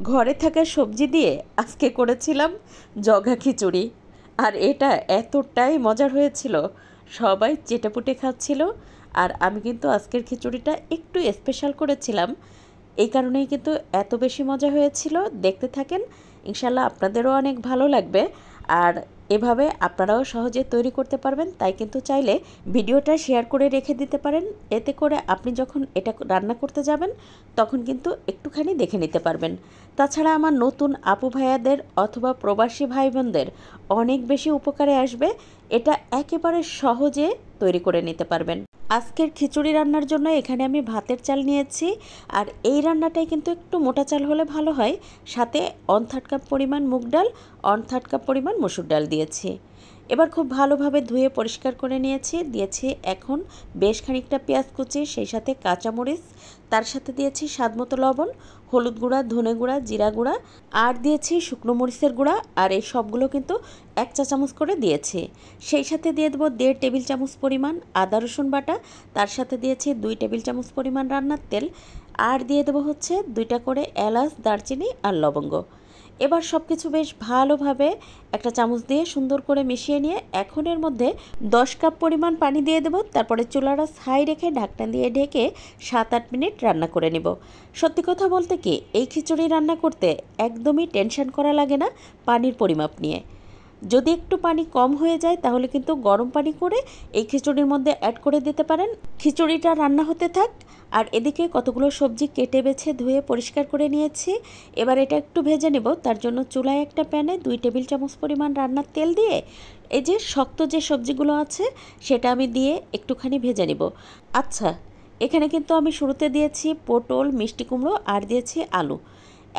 ঘরে থাকা সবজি দিয়ে আজকে করেছিলাম জগা খিচুড়ি। আর এটা এতটাই মজার হয়েছিল, সবাই চেটেপুটে খাচ্ছিল। আর আমি কিন্তু আজকের খিচুড়িটা একটু স্পেশাল করেছিলাম, এই কারণেই কিন্তু এত বেশি মজা হয়েছিল। দেখতে থাকেন, ইনশাল্লাহ আপনাদেরও অনেক ভালো লাগবে। আর এভাবে আপনারাও সহজে তৈরি করতে পারবেন, তাই কিন্তু চাইলে ভিডিওটা শেয়ার করে রেখে দিতে পারেন। এতে করে আপনি যখন এটা রান্না করতে যাবেন তখন কিন্তু একটুখানি দেখে নিতে পারবেন। তাছাড়া আমার নতুন আপু ভাইয়াদের অথবা প্রবাসী ভাই বোনদের অনেক বেশি উপকারে আসবে। এটা একেবারে সহজে তৈরি করে নিতে পারবেন। আজকের খিচুড়ি রান্নার জন্য এখানে আমি ভাতের চাল নিয়েছি। আর এই রান্নাটাই কিন্তু একটু মোটা চাল হলে ভালো হয়। সাথে 1/3 কাপ পরিমাণ মুগ ডাল, 1/3 কাপ পরিমাণ মসুর ডাল দিয়েছি। এবার খুব ভালোভাবে ধুয়ে পরিষ্কার করে দিয়েছি এখন বেশ খানিকটা পেঁয়াজ কুচি, সেই সাথে কাঁচামরিচ, তার সাথে দিয়েছি স্বাদমতো লবণ, হলুদ গুঁড়া, ধনে গুঁড়া, জিরা গুঁড়া, আর দিয়েছি শুকনো মরিচের গুঁড়া। আর এই সবগুলো কিন্তু 1 চা চামচ করে দিয়েছি। সেই সাথে দিয়ে দেবো 1.5 টেবিল চামচ পরিমাণ আদা রসুন বাটা, তার সাথে দিয়েছি 2 টেবিল চামচ পরিমাণ রান্নার তেল, আর দিয়ে দেবো হচ্ছে 2টা করে এলাচ, দারচিনি আর লবঙ্গ। এবার সব কিছু বেশ ভালোভাবে একটা চামচ দিয়ে সুন্দর করে মিশিয়ে নিয়ে এখন এর মধ্যে 10 কাপ পরিমাণ পানি দিয়ে দেবো। তারপরে চুলাটা হাই রেখে ঢাকনা দিয়ে ঢেকে 7-8 মিনিট রান্না করে নেব। সত্যি কথা বলতে কি, এই খিচুড়ি রান্না করতে একদমই টেনশন করা লাগে না পানির পরিমাপ নিয়ে। যদি একটু পানি কম হয়ে যায় তাহলে কিন্তু গরম পানি করে এই খিচুড়ির মধ্যে অ্যাড করে দিতে পারেন। খিচুড়িটা রান্না হতে থাক। আর এদিকে কতগুলো সবজি কেটে বেছে ধুয়ে পরিষ্কার করে নিয়েছি। এবার এটা একটু ভেজে নেব। তার জন্য চুলায় একটা প্যানে 2 টেবিল চামচ পরিমাণ রান্নার তেল দিয়ে এই যে শক্ত যে সবজিগুলো আছে সেটা আমি দিয়ে একটুখানি ভেজে নেব। আচ্ছা, এখানে কিন্তু আমি শুরুতে দিয়েছি পটল, মিষ্টি কুমড়ো আর দিয়েছি আলু।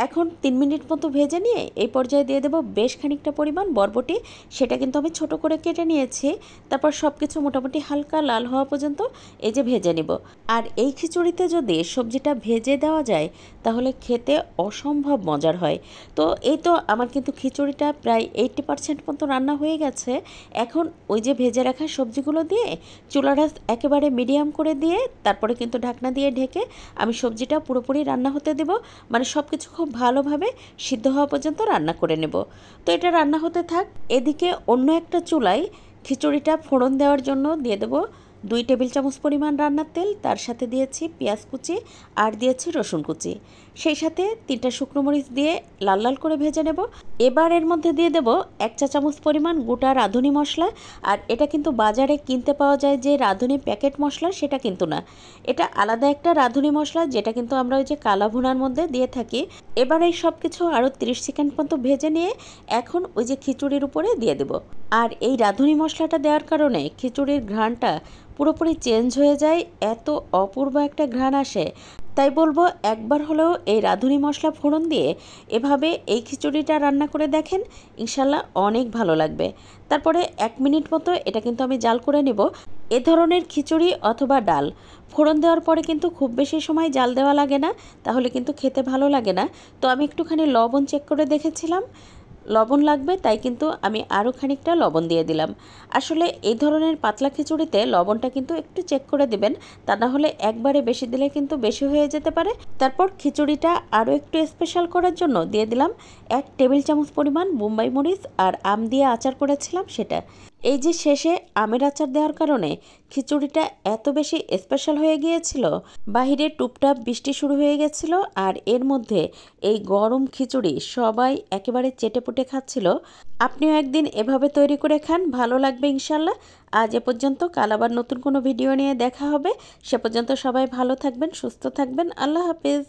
এখন 3 মিনিট মতো ভেজে নিয়ে এই পর্যায়ে দিয়ে দেবো বেশ খানিকটা পরিমাণ বরবটি। সেটা কিন্তু আমি ছোট করে কেটে নিয়েছি। তারপর সব কিছু মোটামুটি হালকা লাল হওয়া পর্যন্ত এই যে ভেজে নেব। আর এই খিচুড়িতে যদি সবজিটা ভেজে দেওয়া যায় তাহলে খেতে অসম্ভব মজার হয়। তো এই তো আমার কিন্তু খিচুড়িটা প্রায় 80% মতো রান্না হয়ে গেছে। এখন ওই যে ভেজে রাখা সবজিগুলো দিয়ে চুলাটা একেবারে মিডিয়াম করে দিয়ে তারপরে কিন্তু ঢাকনা দিয়ে ঢেকে আমি সবজিটা পুরোপুরি রান্না হতে দেব। মানে সব কিছু খুব ভালোভাবে সিদ্ধ হওয়া পর্যন্ত রান্না করে নেব। তো এটা রান্না হতে থাক। এদিকে অন্য একটা চুলায় খিচুড়িটা ফোড়ন দেওয়ার জন্য দিয়ে দেবো 2 টেবিল চামচ পরিমাণ রান্নার তেল, তার সাথে দিয়েছি পেঁয়াজ কুচি আর দিয়েছি রসুন কুচি, সেই সাথে 3টা শুকনো মরিচ দিয়ে লাল লাল করে ভেজে নেব। এবার এর মধ্যে দিয়ে দেব 1 চা চামচ পরিমাণ গোটা রাঁধুনি মশলা। আর এটা কিন্তু বাজারে কিনতে পাওয়া যায় যে রাঁধুনি প্যাকেট মশলা, সেটা কিন্তু না, এটা আলাদা একটা রাঁধুনি মশলা যেটা কিন্তু আমরা ওই যে কালা ভুনার মধ্যে দিয়ে থাকি। এবার এই সব কিছু আরও 30 সেকেন্ড মতো ভেজে নিয়ে এখন ওই যে খিচুড়ির উপরে দিয়ে দেব। আর এই রাঁধুনি মশলাটা দেওয়ার কারণে খিচুড়ির ঘ্রাণটা পুরোপুরি চেঞ্জ হয়ে যায়, এত অপূর্ব একটা ঘ্রাণ আসে। তাই বলবো একবার হলেও এই রাঁধুনি মশলা ফোড়ন দিয়ে এভাবে এই খিচুড়িটা রান্না করে দেখেন, ইনশাল্লাহ অনেক ভালো লাগবে। তারপরে 1 মিনিট মতো এটা কিন্তু আমি জাল করে নেব। এ ধরনের খিচুড়ি অথবা ডাল ফোড়ন দেওয়ার পরে কিন্তু খুব বেশি সময় জাল দেওয়া লাগে না, তাহলে কিন্তু খেতে ভালো লাগে না। তো আমি একটুখানি লবণ চেক করে দেখেছিলাম, লবণ লাগবে, তাই কিন্তু আমি আরও খানিকটা লবণ দিয়ে দিলাম। আসলে এই ধরনের পাতলা খিচুড়িতে লবণটা কিন্তু একটু চেক করে দিবেন, তা না হলে একবারে বেশি দিলে কিন্তু বেশি হয়ে যেতে পারে। তারপর খিচুড়িটা আরও একটু স্পেশাল করার জন্য দিয়ে দিলাম 1 টেবিল চামচ পরিমাণ বোম্বাই মরিচ আর আম দিয়ে আচার করেছিলাম সেটা। এই যে শেষে আমের আচার দেওয়ার কারণে খিচুড়িটা এত বেশি স্পেশাল হয়ে গিয়েছিল, বাহিরে টুপটাপ বৃষ্টি শুরু হয়ে গেছিল আর এর মধ্যে এই গরম খিচুড়ি সবাই একেবারে চেটেপুটে খাচ্ছিল। আপনিও একদিন এভাবে তৈরি করে খান, ভালো লাগবে ইনশাল্লাহ। আজ এ পর্যন্ত, কাল আবার নতুন কোনো ভিডিও নিয়ে দেখা হবে। সে পর্যন্ত সবাই ভালো থাকবেন, সুস্থ থাকবেন। আল্লাহ হাফেজ।